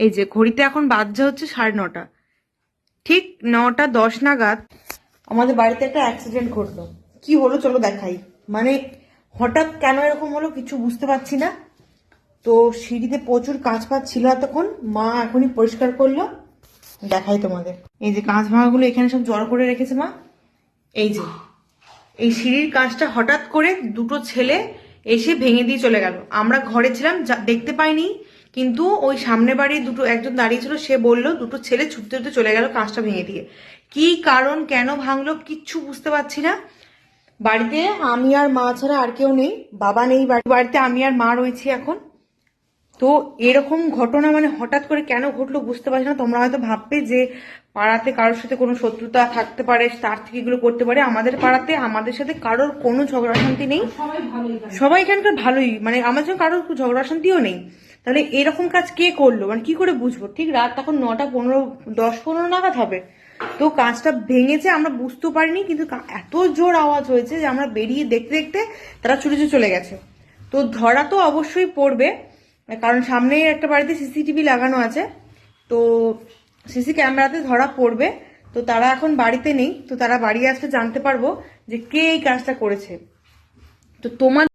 এই যে ঘড়িতে এখন বাজছে হচ্ছে 9:30, ঠিক 9:10 নাগাদ আমাদের বাড়িতে একটা অ্যাক্সিডেন্ট ঘটলো। কি হলো চলো দেখাই। মানে হঠাৎ কেন এরকম হলো কিছু বুঝতে পারছি না। তো সিঁড়িতে প্রচুর কাঁচ ফাঁচ ছিল এতক্ষণ, মা এখনই পরিষ্কার করলো, দেখাই তোমাদের। এই যে কাঁচ ভাঙাগুলো এখানে সব জড়ো করে রেখেছে মা। এই যে এই সিঁড়ির কাঁচটা হঠাৎ করে দুটো ছেলে এসে ভেঙে দিয়ে চলে গেল। আমরা ঘরে ছিলাম, দেখতে পাইনি, কিন্তু ওই সামনে বাড়ির একজন দাঁড়িয়ে ছিল, সে বললো দুটো ছেলে ছুটতে ছুটতে চলে গেল কাঁচটা ভেঙে দিয়ে। কি কারণ, কেন ভাঙলো কিচ্ছু বুঝতে পারছি না। বাড়িতে আমি আর মা ছাড়া আর কেউ নেই, বাবা নেই বাড়িতে, আমি আর মা রয়েছি এখন। তো এরকম ঘটনা মানে হঠাৎ করে কেন ঘটলো বুঝতে পারছি না। তোমরা হয়তো ভাববে যে পাড়াতে কারোর সাথে কোনো শত্রুতা থাকতে পারে, তার থেকে এগুলো করতে পারে। আমাদের পাড়াতে আমাদের সাথে কারোর কোনো ঝগড়া শান্তি নেই, সবাই এখানকার ভালোই, মানে আমার সঙ্গে কারোর ঝগড়া শান্তিও নেই। তাহলে এরকম কাজ কে করলো মানে কি করে বুঝবো? ঠিক রাত তখন 9:15, 10-15 নাগাদ হবে। তো কাঁচটা ভেঙেছে আমরা বুঝতেও পারিনি, কিন্তু এত জোর আওয়াজ হয়েছে যে আমরা বেরিয়ে দেখতে দেখতে তারা ছুটে চলে গেছে। তো ধরা তো অবশ্যই পড়বে, কারণ সামনেই একটা বাড়িতে সিসিটিভি লাগানো আছে, তো সিসি ক্যামেরাতে ধরা পড়বে। তো তারা এখন বাড়িতে নেই, তো তারা বাড়ি আসলে জানতে পারবো যে কে এই কাজটা করেছে। তো তোমার